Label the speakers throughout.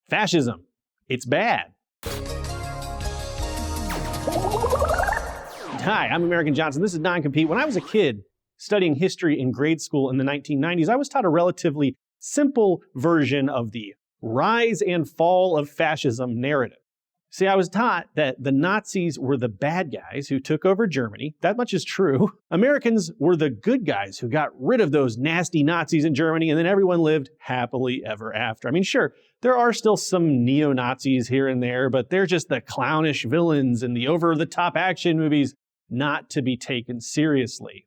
Speaker 1: Fascism. It's bad. Hi, I'm American Johnson. This is Non-Compete. When I was a kid studying history in grade school in the 1990s, I was taught a relatively simple version of the rise and fall of fascism narrative. See, I was taught that the Nazis were the bad guys who took over Germany. That much is true. Americans were the good guys who got rid of those nasty Nazis in Germany, and then everyone lived happily ever after. I mean, sure, there are still some neo-Nazis here and there, but they're just the clownish villains in the over-the-top action movies, not to be taken seriously.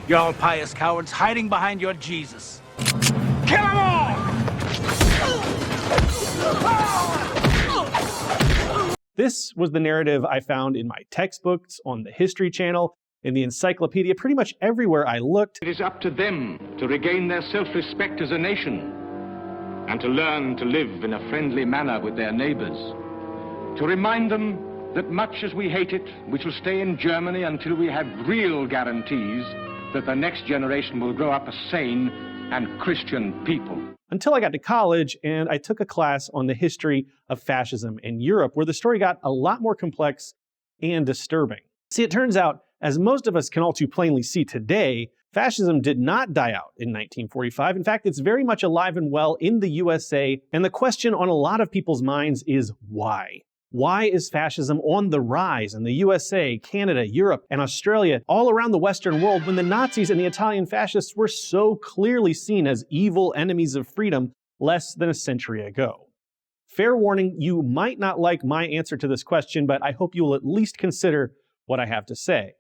Speaker 2: You're all pious cowards hiding behind your Jesus. Kill them all!
Speaker 1: This was the narrative I found in my textbooks, on the History Channel, in the encyclopedia, pretty much everywhere I looked.
Speaker 3: It is up to them to regain their self-respect as a nation and to learn to live in a friendly manner with their neighbors. To remind them that much as we hate it, we shall stay in Germany until we have real guarantees that the next generation will grow up a sane and Christian people.
Speaker 1: Until I got to college and I took a class on the history of fascism in Europe, where the story got a lot more complex and disturbing. See, it turns out, as most of us can all too plainly see today, fascism did not die out in 1945. In fact, it's very much alive and well in the USA, and the question on a lot of people's minds is why? Why is fascism on the rise in the USA, Canada, Europe, and Australia, all around the Western world, when the Nazis and the Italian fascists were so clearly seen as evil enemies of freedom less than a century ago? Fair warning, you might not like my answer to this question, but I hope you will at least consider what I have to say.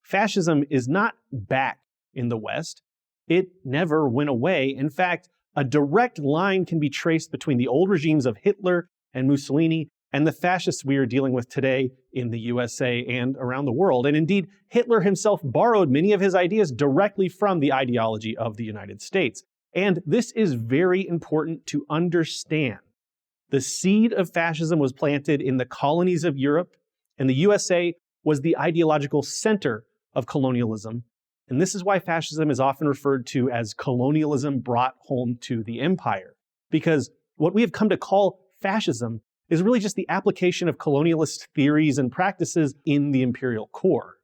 Speaker 1: Fascism is not back in the West. It never went away. In fact, a direct line can be traced between the old regimes of Hitler and Mussolini and the fascists we are dealing with today in the USA and around the world. And indeed, Hitler himself borrowed many of his ideas directly from the ideology of the United States. And this is very important to understand. The seed of fascism was planted in the colonies of Europe, and the USA was the ideological center of colonialism. And this is why fascism is often referred to as colonialism brought home to the empire. Because what we have come to call fascism is really just the application of colonialist theories and practices in the imperial core.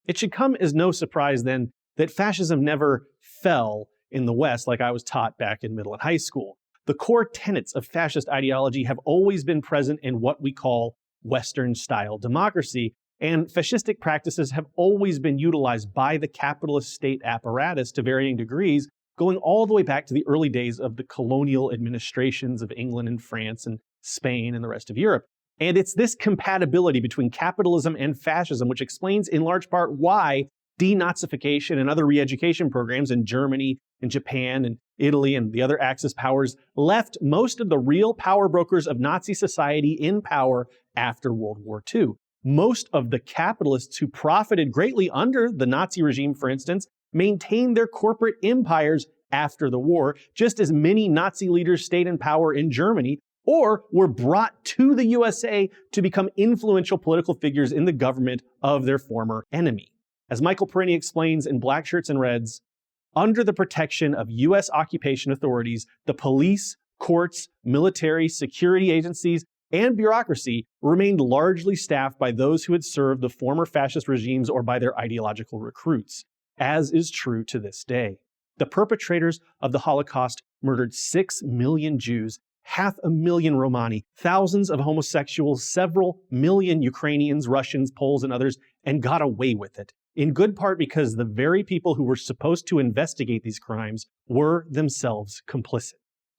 Speaker 1: It should come as no surprise then that fascism never fell in the West like I was taught back in middle and high school. The core tenets of fascist ideology have always been present in what we call Western-style democracy, and fascistic practices have always been utilized by the capitalist state apparatus to varying degrees, going all the way back to the early days of the colonial administrations of England and France and Spain and the rest of Europe. And it's this compatibility between capitalism and fascism which explains in large part why denazification and other re-education programs in Germany and Japan and Italy and the other Axis powers left most of the real power brokers of Nazi society in power after World War II. Most of the capitalists who profited greatly under the Nazi regime, for instance, maintained their corporate empires after the war, just as many Nazi leaders stayed in power in Germany or were brought to the USA to become influential political figures in the government of their former enemy. As Michael Parenti explains in Black Shirts and Reds, under the protection of US occupation authorities, the police, courts, military, security agencies, and bureaucracy remained largely staffed by those who had served the former fascist regimes or by their ideological recruits, as is true to this day. The perpetrators of the Holocaust murdered 6 million Jews, 500,000 Romani, thousands of homosexuals, several million Ukrainians, Russians, Poles, and others, and got away with it, in good part because the very people who were supposed to investigate these crimes were themselves complicit.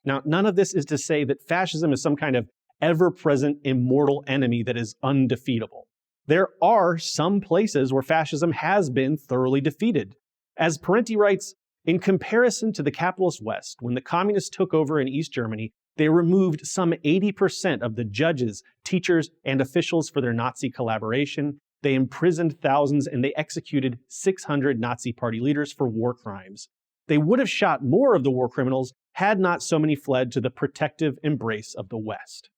Speaker 1: Now, none of this is to say that fascism is some kind of ever-present immortal enemy that is undefeatable. There are some places where fascism has been thoroughly defeated. As Parenti writes, in comparison to the capitalist West, when the communists took over in East Germany, they removed some 80% of the judges, teachers, and officials for their Nazi collaboration. They imprisoned thousands and they executed 600 Nazi party leaders for war crimes. They would have shot more of the war criminals had not so many fled to the protective embrace of the West.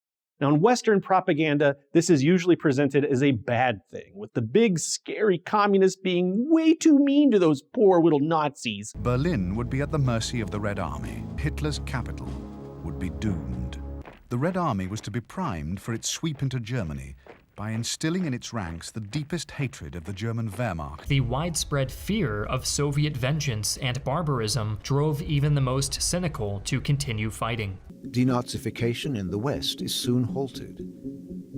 Speaker 1: Now, in Western propaganda, this is usually presented as a bad thing, with the big, scary communists being way too mean to those poor little Nazis.
Speaker 4: Berlin would be at the mercy of the Red Army. Hitler's capital would be doomed. the Red Army was to be primed for its sweep into Germany by instilling in its ranks the deepest hatred of the German Wehrmacht.
Speaker 5: The widespread fear of Soviet vengeance and barbarism drove even the most cynical to continue fighting.
Speaker 6: Denazification in the West is soon halted.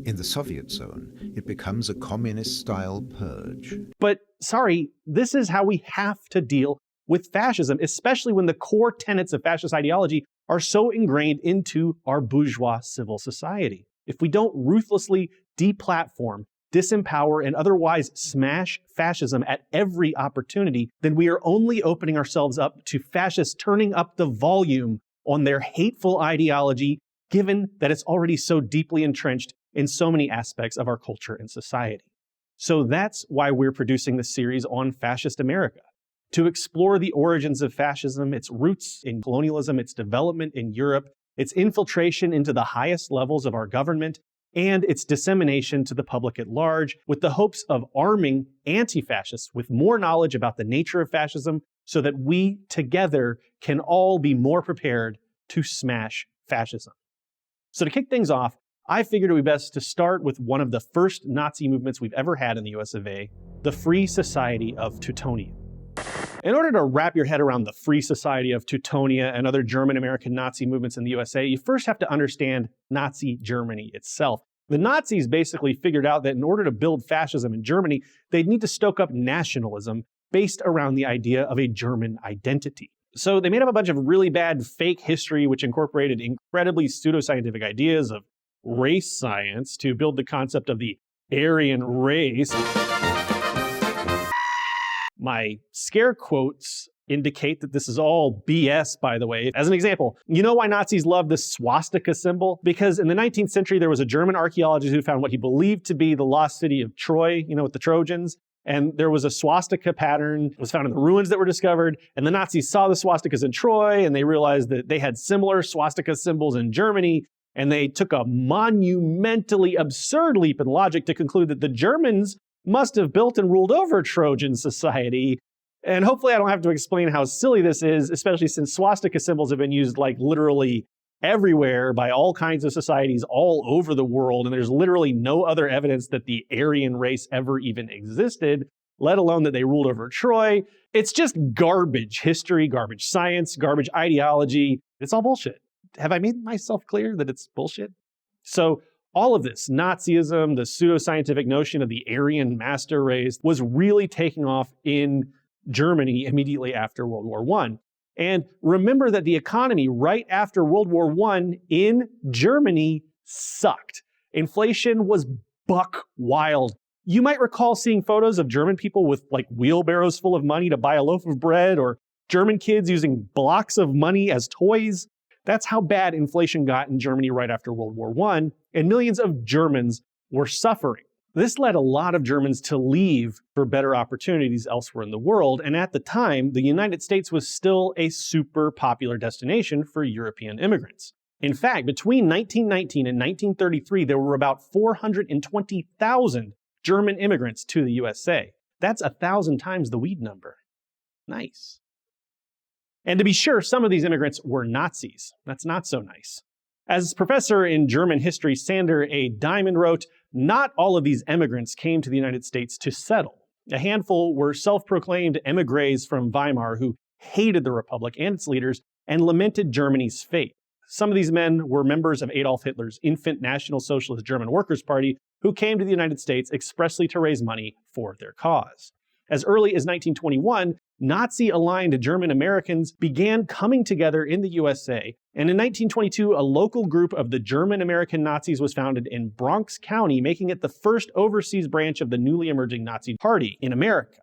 Speaker 6: In the Soviet zone, it becomes a communist-style purge.
Speaker 1: But sorry, this is how we have to deal with fascism, especially when the core tenets of fascist ideology are so ingrained into our bourgeois civil society. If we don't ruthlessly deplatform, disempower, and otherwise smash fascism at every opportunity, then we are only opening ourselves up to fascists turning up the volume on their hateful ideology, given that it's already so deeply entrenched in so many aspects of our culture and society. So that's why we're producing this series on fascist America, to explore the origins of fascism, its roots in colonialism, its development in Europe, its infiltration into the highest levels of our government, and its dissemination to the public at large, with the hopes of arming anti-fascists with more knowledge about the nature of fascism so that we together can all be more prepared to smash fascism. So to kick things off, I figured it would be best to start with one of the first Nazi movements we've ever had in the US of A, the Free Society of Teutonia. In order to wrap your head around the Free Society of Teutonia and other German-American Nazi movements in the USA, you first have to understand Nazi Germany itself. The Nazis basically figured out that in order to build fascism in Germany, they'd need to stoke up nationalism based around the idea of a German identity. So they made up a bunch of really bad fake history which incorporated incredibly pseudoscientific ideas of race science to build the concept of the Aryan race. My scare quotes indicate that this is all BS, by the way. As an example, you know why Nazis love the swastika symbol? Because in the 19th century, there was a German archaeologist who found what he believed to be the lost city of Troy, with the Trojans. And there was a swastika pattern that was found in the ruins that were discovered. And the Nazis saw the swastikas in Troy, and they realized that they had similar swastika symbols in Germany. And they took a monumentally absurd leap in logic to conclude that the Germans must have built and ruled over Trojan society. And hopefully I don't have to explain how silly this is, especially since swastika symbols have been used like literally everywhere by all kinds of societies all over the world. And there's literally no other evidence that the Aryan race ever even existed, let alone that they ruled over Troy. It's just garbage history, garbage science, garbage ideology. It's all bullshit. Have I made myself clear that it's bullshit? So all of this, Nazism, the pseudoscientific notion of the Aryan master race, was really taking off in Germany immediately after World War I. And remember that the economy right after World War I in Germany sucked. Inflation was buck wild. You might recall seeing photos of German people with like wheelbarrows full of money to buy a loaf of bread, or German kids using blocks of money as toys. That's how bad inflation got in Germany right after World War I, and millions of Germans were suffering. This led a lot of Germans to leave for better opportunities elsewhere in the world, and at the time, the United States was still a super popular destination for European immigrants. In fact, between 1919 and 1933, there were about 420,000 German immigrants to the USA. That's 1,000 times the weed number. Nice. And to be sure, some of these immigrants were Nazis. That's not so nice. As professor in German history Sander A. Diamond wrote, not all of these immigrants came to the United States to settle. A handful were self-proclaimed émigrés from Weimar who hated the Republic and its leaders and lamented Germany's fate. Some of these men were members of Adolf Hitler's infant National Socialist German Workers' Party who came to the United States expressly to raise money for their cause. As early as 1921, Nazi-aligned German Americans began coming together in the USA, and in 1922, a local group of the German American Nazis was founded in Bronx County, making it the first overseas branch of the newly emerging Nazi Party in America.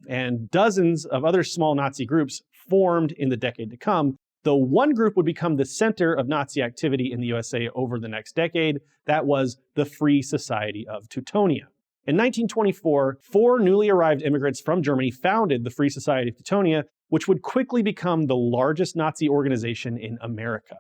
Speaker 1: And dozens of other small Nazi groups formed in the decade to come, though one group would become the center of Nazi activity in the USA over the next decade. That was the Free Society of Teutonia. In 1924, 4 newly arrived immigrants from Germany founded the Free Society of Teutonia, which would quickly become the largest Nazi organization in America.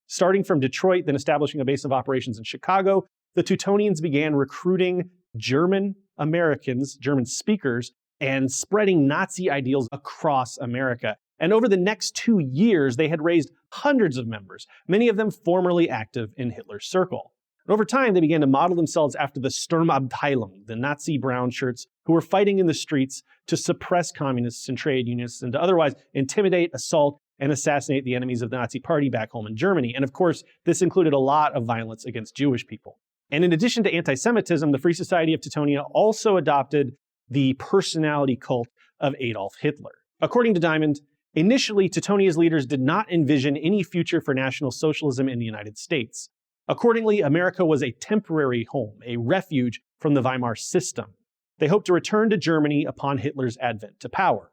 Speaker 1: Starting from Detroit, then establishing a base of operations in Chicago, the Teutonians began recruiting German Americans, German speakers, and spreading Nazi ideals across America. And over the next 2 years, they had raised hundreds of members, many of them formerly active in Hitler's circle. And over time, they began to model themselves after the Sturmabteilung, the Nazi brown shirts who were fighting in the streets to suppress communists and trade unionists and to otherwise intimidate, assault, and assassinate the enemies of the Nazi Party back home in Germany. And of course, this included a lot of violence against Jewish people. And in addition to anti-Semitism, the Free Society of Teutonia also adopted the personality cult of Adolf Hitler. According to Diamond, initially, Teutonia's leaders did not envision any future for National Socialism in the United States. Accordingly, America was a temporary home, a refuge from the Weimar system. They hoped to return to Germany upon Hitler's advent to power.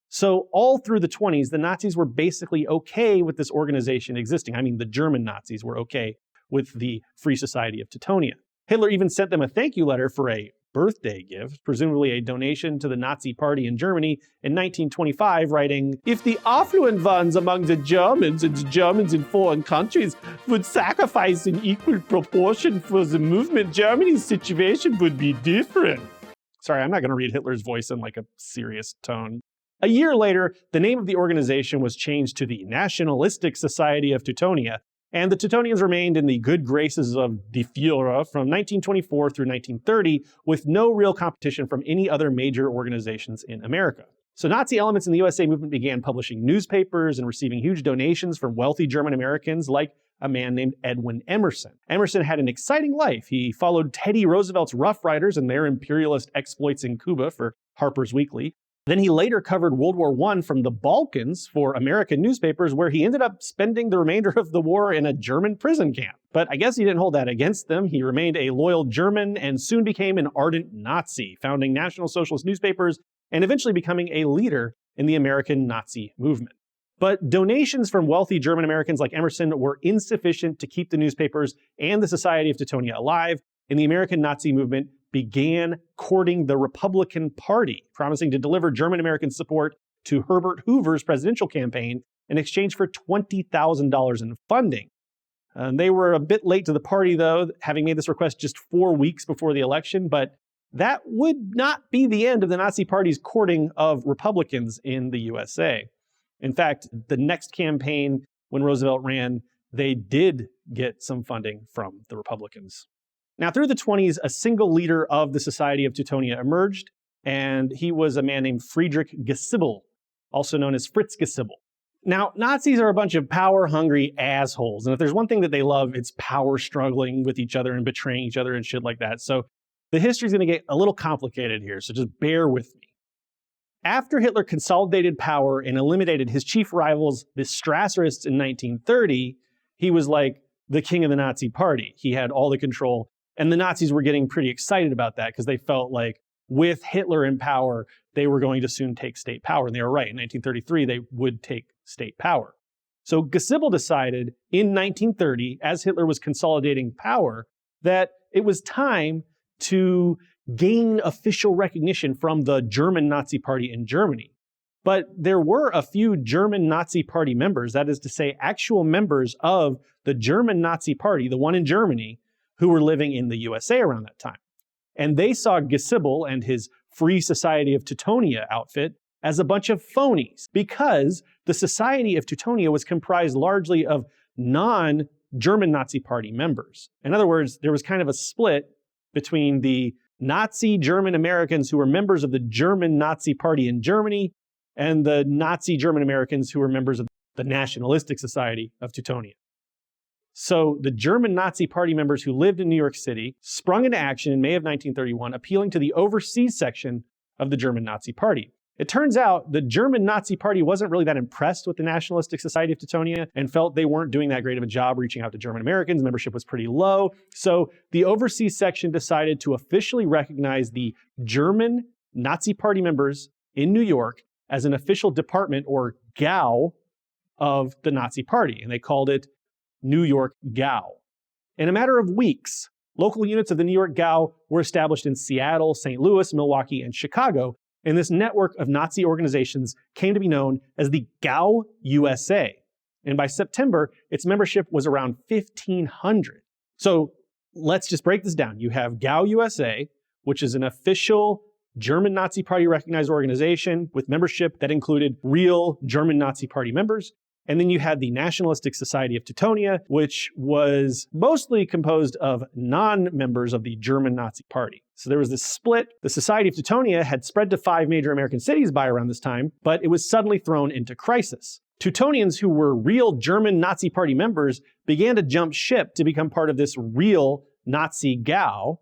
Speaker 1: So all through the 20s, the Nazis were basically okay with this organization existing. I mean, the German Nazis were okay with the Free Society of Teutonia. Hitler even sent them a thank you letter for a birthday gift, presumably a donation to the Nazi Party in Germany in 1925, writing, "If the affluent ones among the Germans and the Germans in foreign countries would sacrifice in equal proportion for the movement, Germany's situation would be different." Sorry, I'm not going to read Hitler's voice in like a serious tone. A year later, the name of the organization was changed to the Nationalistic Society of Teutonia, and the Teutonians remained in the good graces of the Führer from 1924 through 1930, with no real competition from any other major organizations in America. So Nazi elements in the USA movement began publishing newspapers and receiving huge donations from wealthy German Americans like a man named Edwin Emerson. Emerson had an exciting life. He followed Teddy Roosevelt's Rough Riders and their imperialist exploits in Cuba for Harper's Weekly. Then he later covered World War I from the Balkans for American newspapers, where he ended up spending the remainder of the war in a German prison camp. But I guess he didn't hold that against them. He remained a loyal German and soon became an ardent Nazi, founding National Socialist newspapers and eventually becoming a leader in the American Nazi movement. But donations from wealthy German Americans like Emerson were insufficient to keep the newspapers and the Society of Teutonia alive, and the American Nazi movement began courting the Republican Party, promising to deliver German American support to Herbert Hoover's presidential campaign in exchange for $20,000 in funding. They were a bit late to the party, though, having made this request just 4 weeks before the election, but that would not be the end of the Nazi Party's courting of Republicans in the USA. In fact, the next campaign, when Roosevelt ran, they did get some funding from the Republicans. Now, through the 20s, a single leader of the Society of Teutonia emerged, and he was a man named Friedrich Giesibel, also known as Fritz Giesibel. Now, Nazis are a bunch of power-hungry assholes, and if there's one thing that they love, it's power struggling with each other and betraying each other and shit like that. So the history's going to get a little complicated here, so just bear with me. After Hitler consolidated power and eliminated his chief rivals, the Strasserists, in 1930, he was like the king of the Nazi Party. He had all the control. And the Nazis were getting pretty excited about that because they felt like with Hitler in power, they were going to soon take state power. And they were right. In 1933, they would take state power. So Giesibel decided in 1930, as Hitler was consolidating power, that it was time to gain official recognition from the German Nazi Party in Germany. But there were a few German Nazi Party members, that is to say, actual members of the German Nazi Party, the one in Germany, who were living in the USA around that time. And they saw Giesibel and his Free Society of Teutonia outfit as a bunch of phonies because the Society of Teutonia was comprised largely of non-German Nazi Party members. In other words, there was kind of a split between the Nazi German Americans who were members of the German Nazi Party in Germany and the Nazi German Americans who were members of the Nationalistic Society of Teutonia. So the German Nazi Party members who lived in New York City sprung into action in May of 1931, appealing to the overseas section of the German Nazi Party. It turns out the German Nazi Party wasn't really that impressed with the Nationalistic Society of Teutonia and felt they weren't doing that great of a job reaching out to German Americans. Membership was pretty low. So the overseas section decided to officially recognize the German Nazi Party members in New York as an official department, or Gau, of the Nazi Party. And they called it New York Gau. In a matter of weeks, local units of the New York Gau were established in Seattle, St. Louis, Milwaukee, and Chicago, and this network of Nazi organizations came to be known as the Gau USA. And by September, its membership was around 1,500. So let's just break this down. You have Gau USA, which is an official German Nazi Party recognized organization with membership that included real German Nazi Party members. And then you had the Nationalistic Society of Teutonia, which was mostly composed of non-members of the German Nazi Party. So there was this split. The Society of Teutonia had spread to 5 major American cities by around this time, but it was suddenly thrown into crisis. Teutonians who were real German Nazi Party members began to jump ship to become part of this real Nazi GAU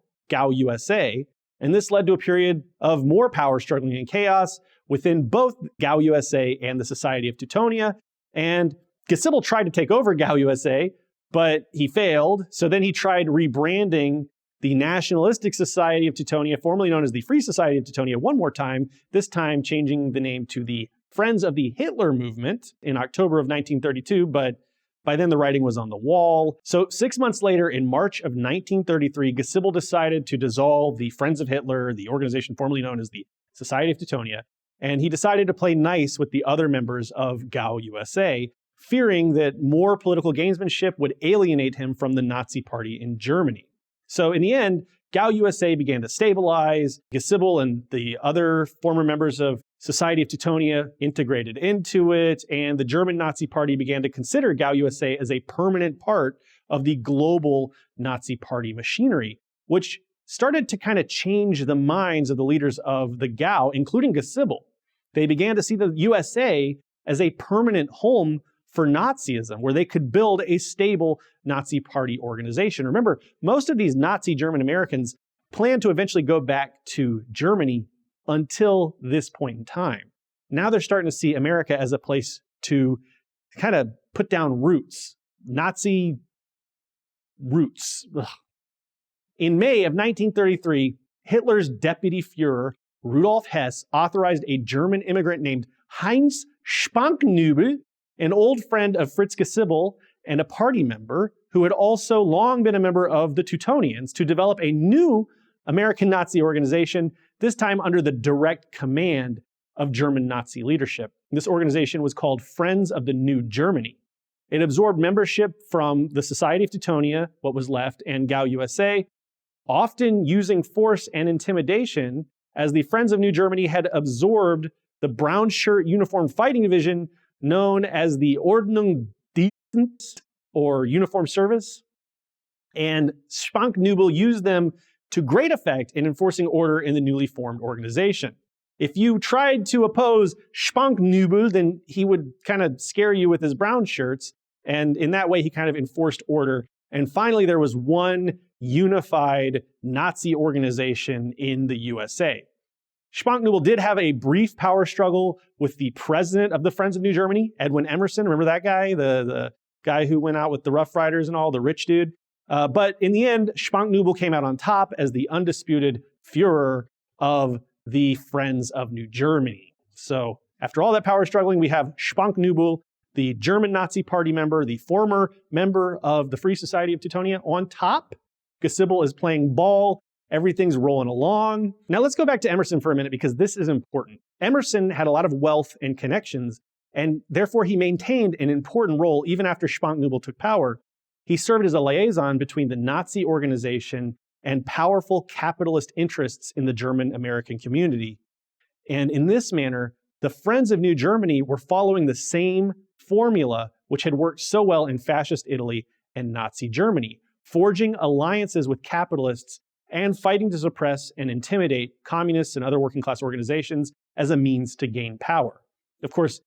Speaker 1: USA, and this led to a period of more power struggling and chaos within both GAU USA and the Society of Teutonia. And Giesibel tried to take over GAU USA, but he failed. So then he tried rebranding the Nationalistic Society of Teutonia, formerly known as the Free Society of Teutonia, one more time, this time changing the name to the Friends of the Hitler Movement in October of 1932, but by then the writing was on the wall. So 6 months later, in March of 1933, Giesibel decided to dissolve the Friends of Hitler, the organization formerly known as the Society of Teutonia, and he decided to play nice with the other members of GAU USA, fearing that more political gamesmanship would alienate him from the Nazi Party in Germany. So in the end, GAU USA began to stabilize. Giesibel and the other former members of Society of Teutonia integrated into it, and the German Nazi Party began to consider GAU USA as a permanent part of the global Nazi Party machinery, which started to kind of change the minds of the leaders of the GAU, including Giesibel. They began to see the USA as a permanent home for Nazism, where they could build a stable Nazi Party organization. Remember, most of these Nazi German Americans planned to eventually go back to Germany until this point in time. Now they're starting to see America as a place to kind of put down roots, Nazi roots. Ugh. In May of 1933, Hitler's deputy Führer, Rudolf Hess, authorized a German immigrant named Heinz Spanknübel, an old friend of Fritz Giesibel and a party member who had also long been a member of the Teutonians, to develop a new American Nazi organization, this time under the direct command of German Nazi leadership. This organization was called Friends of the New Germany. It absorbed membership from the Society of Teutonia, what was left, and GAU USA, often using force and intimidation, as the Friends of New Germany had absorbed the brown shirt uniformed fighting division known as the Ordnung Dienst, or Uniform Service. And Spanknübel used them to great effect in enforcing order in the newly formed organization. If you tried to oppose Spanknübel, then he would kind of scare you with his brown shirts, and in that way he kind of enforced order. And finally, there was one unified Nazi organization in the USA. Spanknübel did have a brief power struggle with the president of the Friends of New Germany, Edwin Emerson. Remember that guy? The guy who went out with the Rough Riders and all, the rich dude? But in the end, Spanknübel came out on top as the undisputed Führer of the Friends of New Germany. So after all that power struggling, we have Spanknübel, the German Nazi Party member, the former member of the Free Society of Teutonia, on top. Giesibel is playing ball. Everything's rolling along. Now let's go back to Emerson for a minute, because this is important. Emerson had a lot of wealth and connections, and therefore he maintained an important role even after Spanknübel took power. He served as a liaison between the Nazi organization and powerful capitalist interests in the German American community. And in this manner, the Friends of New Germany were following the same formula which had worked so well in fascist Italy and Nazi Germany, forging alliances with capitalists and fighting to suppress and intimidate communists and other working class organizations as a means to gain power. Of course,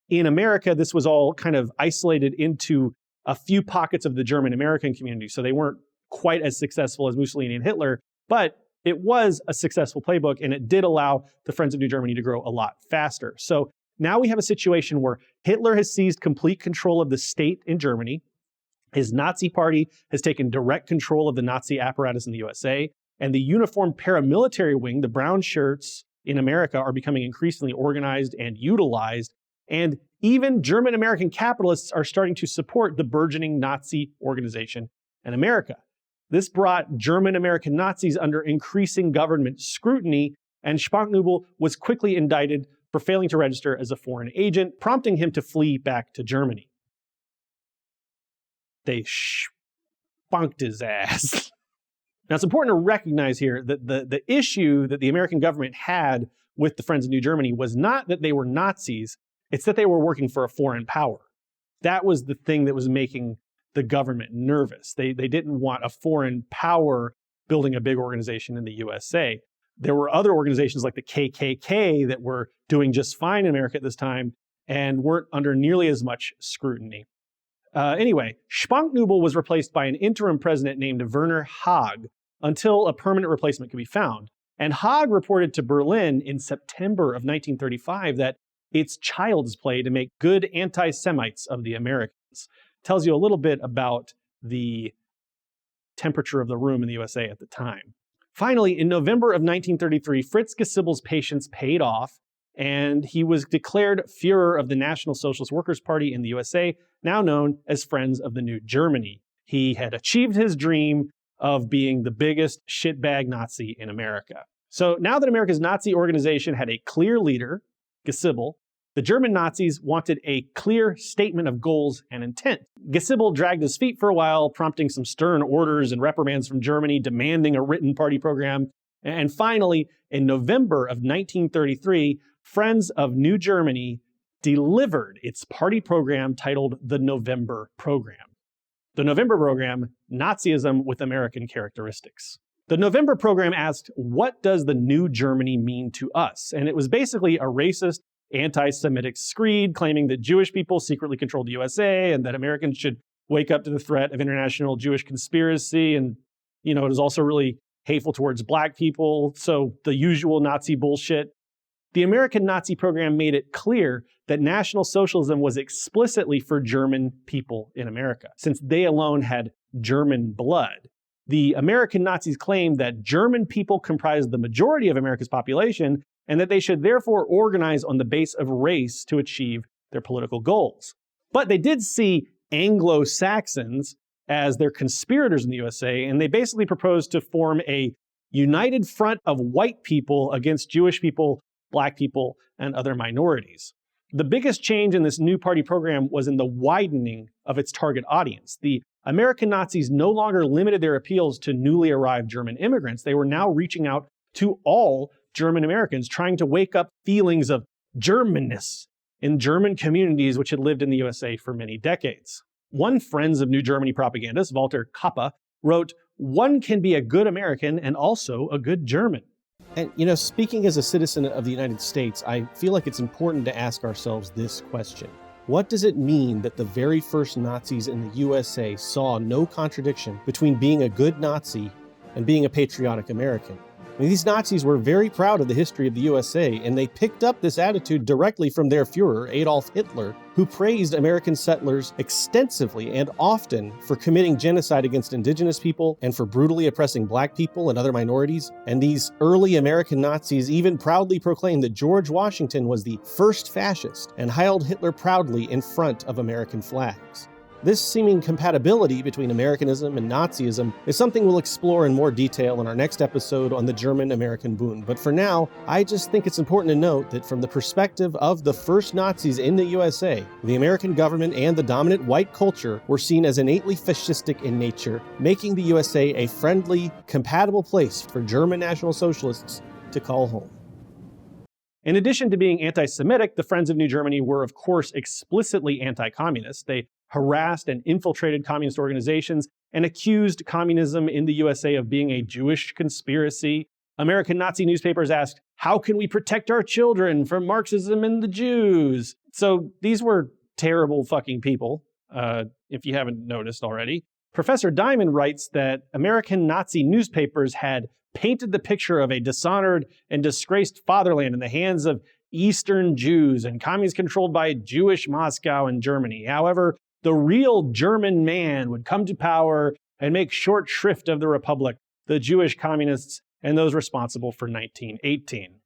Speaker 1: in America, this was all kind of isolated into a few pockets of the German American community, so they weren't quite as successful as Mussolini and Hitler, but it was a successful playbook, and it did allow the Friends of New Germany to grow a lot faster. So now we have a situation where Hitler has seized complete control of the state in Germany. His Nazi party has taken direct control of the Nazi apparatus in the USA, and the uniformed paramilitary wing, the brown shirts in America, are becoming increasingly organized and utilized. And even German American capitalists are starting to support the burgeoning Nazi organization in America. This brought German American Nazis under increasing government scrutiny, and Spanknübel was quickly indicted for failing to register as a foreign agent, prompting him to flee back to Germany. They spunked his ass. Now, it's important to recognize here that the issue that the American government had with the Friends of New Germany was not that they were Nazis, it's that they were working for a foreign power. That was the thing that was making the government nervous. They didn't want a foreign power building a big organization in the USA. There were other organizations like the KKK that were doing just fine in America at this time and weren't under nearly as much scrutiny. Anyway, Spanknübel was replaced by an interim president named Werner Haag until a permanent replacement could be found. And Haag reported to Berlin in September of 1935 that it's child's play to make good anti-Semites of the Americans. Tells you a little bit about the temperature of the room in the USA at the time. Finally, in November of 1933, Fritz Gesibel's patience paid off, and he was declared Führer of the National Socialist Workers' Party in the USA, now known as Friends of the New Germany. He had achieved his dream of being the biggest shitbag Nazi in America. So now that America's Nazi organization had a clear leader, Gesibel, the German Nazis wanted a clear statement of goals and intent. Gesibel dragged his feet for a while, prompting some stern orders and reprimands from Germany, demanding a written party program. And finally, in November of 1933, Friends of New Germany delivered its party program titled the November Program. The November Program, Nazism with American characteristics. The November Program asked, what does the New Germany mean to us? And it was basically a racist, anti-Semitic screed claiming that Jewish people secretly controlled the USA and that Americans should wake up to the threat of international Jewish conspiracy. And, it was also really hateful towards black people. So the usual Nazi bullshit. The American Nazi program made it clear that National Socialism was explicitly for German people in America, since they alone had German blood. The American Nazis claimed that German people comprised the majority of America's population and that they should therefore organize on the base of race to achieve their political goals. But they did see Anglo-Saxons as their conspirators in the USA, and they basically proposed to form a united front of white people against Jewish people, black people, and other minorities. The biggest change in this new party program was in the widening of its target audience. The American Nazis no longer limited their appeals to newly arrived German immigrants. They were now reaching out to all German Americans, trying to wake up feelings of Germanness in German communities which had lived in the USA for many decades. One Friends of New Germany propagandist, Walter Kappa, wrote, "One can be a good American and also a good German."
Speaker 7: And, speaking as a citizen of the United States, I feel like it's important to ask ourselves this question. What does it mean that the very first Nazis in the USA saw no contradiction between being a good Nazi and being a patriotic American? These Nazis were very proud of the history of the USA, and they picked up this attitude directly from their Führer, Adolf Hitler, who praised American settlers extensively and often for committing genocide against indigenous people and for brutally oppressing black people and other minorities. And these early American Nazis even proudly proclaimed that George Washington was the first fascist and hailed Hitler proudly in front of American flags. This seeming compatibility between Americanism and Nazism is something we'll explore in more detail in our next episode on the German-American Bund. But for now, I just think it's important to note that from the perspective of the first Nazis in the USA, the American government and the dominant white culture were seen as innately fascistic in nature, making the USA a friendly, compatible place for German National Socialists to call home.
Speaker 1: In addition to being anti-Semitic, the Friends of New Germany were, of course, explicitly anti-communist. They harassed and infiltrated communist organizations and accused communism in the USA of being a Jewish conspiracy. American Nazi newspapers asked, how can we protect our children from Marxism and the Jews? So these were terrible fucking people, if you haven't noticed already. Professor Diamond writes that American Nazi newspapers had painted the picture of a dishonored and disgraced fatherland in the hands of Eastern Jews and communists controlled by Jewish Moscow and Germany. However, the real German man would come to power and make short shrift of the Republic, the Jewish communists, and those responsible for 1918.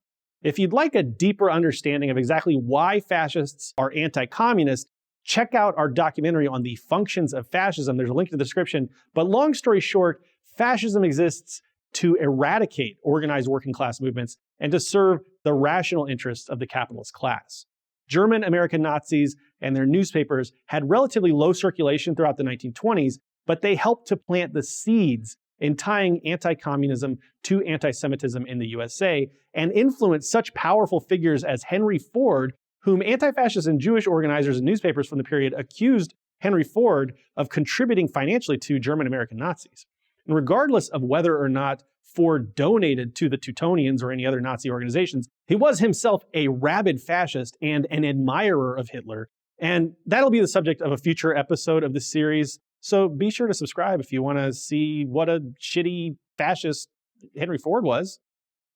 Speaker 1: If you'd like a deeper understanding of exactly why fascists are anti-communist, check out our documentary on the functions of fascism. There's a link in the description. But long story short, fascism exists to eradicate organized working class movements and to serve the rational interests of the capitalist class. German American Nazis and their newspapers had relatively low circulation throughout the 1920s, but they helped to plant the seeds in tying anti-communism to anti-Semitism in the USA, and influenced such powerful figures as Henry Ford, whom anti-fascist and Jewish organizers and newspapers from the period accused Henry Ford of contributing financially to German-American Nazis. And regardless of whether or not Ford donated to the Teutonians or any other Nazi organizations, he was himself a rabid fascist and an admirer of Hitler. And that'll be the subject of a future episode of this series. So be sure to subscribe if you want to see what a shitty fascist Henry Ford was.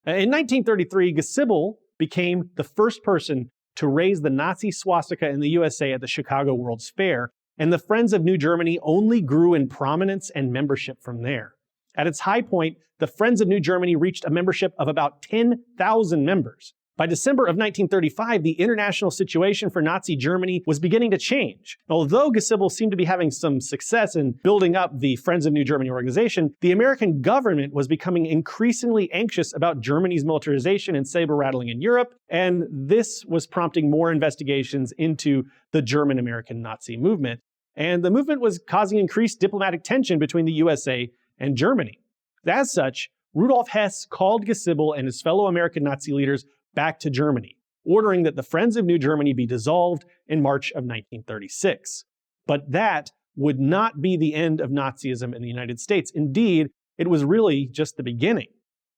Speaker 1: In 1933, Giesibel became the first person to raise the Nazi swastika in the USA at the Chicago World's Fair, and the Friends of New Germany only grew in prominence and membership from there. At its high point, the Friends of New Germany reached a membership of about 10,000 members. By December of 1935, the international situation for Nazi Germany was beginning to change. Although Giesibel seemed to be having some success in building up the Friends of New Germany organization, the American government was becoming increasingly anxious about Germany's militarization and saber-rattling in Europe, and this was prompting more investigations into the German-American Nazi movement. And the movement was causing increased diplomatic tension between the USA and Germany. As such, Rudolf Hess called Giesibel and his fellow American Nazi leaders back to Germany, ordering that the Friends of New Germany be dissolved in March of 1936. But that would not be the end of Nazism in the United States. Indeed, it was really just the beginning.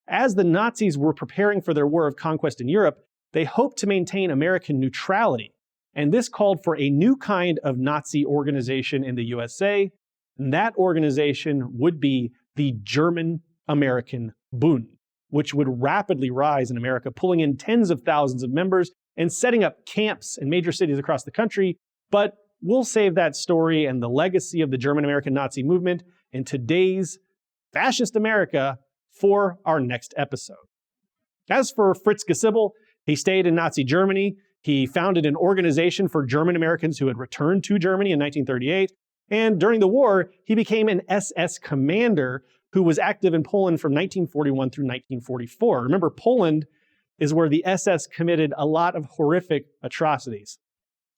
Speaker 1: As the Nazis were preparing for their war of conquest in Europe, they hoped to maintain American neutrality. And this called for a new kind of Nazi organization in the USA. And that organization would be the German-American Bund, which would rapidly rise in America, pulling in tens of thousands of members and setting up camps in major cities across the country. But we'll save that story and the legacy of the German-American Nazi movement in today's fascist America for our next episode. As for Fritz Giesibel, he stayed in Nazi Germany. He founded an organization for German Americans who had returned to Germany in 1938. And during the war, he became an SS commander who was active in Poland from 1941 through 1944. Remember, Poland is where the SS committed a lot of horrific atrocities.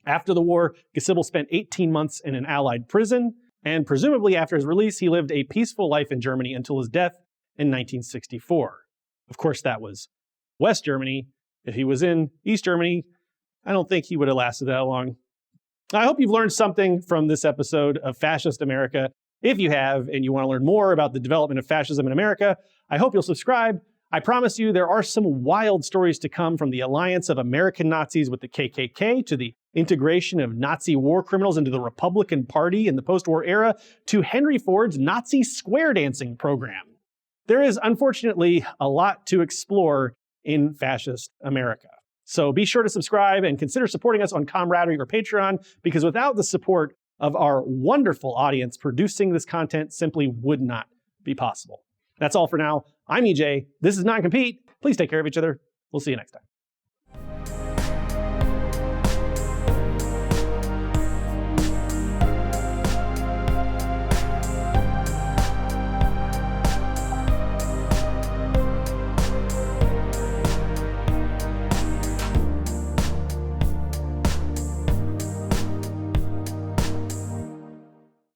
Speaker 1: After the war, Giesibel spent 18 months in an Allied prison, and presumably after his release, he lived a peaceful life in Germany until his death in 1964. Of course, that was West Germany. If he was in East Germany, I don't think he would have lasted that long. I hope you've learned something from this episode of Fascist America. If you have, and you want to learn more about the development of fascism in America, I hope you'll subscribe. I promise you there are some wild stories to come, from the alliance of American Nazis with the KKK, to the integration of Nazi war criminals into the Republican Party in the post-war era, to Henry Ford's Nazi square dancing program. There is, unfortunately, a lot to explore in fascist America. So be sure to subscribe and consider supporting us on Camaraderie or Patreon, because without the support of our wonderful audience, producing this content simply would not be possible. That's all for now. I'm EJ. This is Non-Compete. Please take care of each other. We'll see you next time.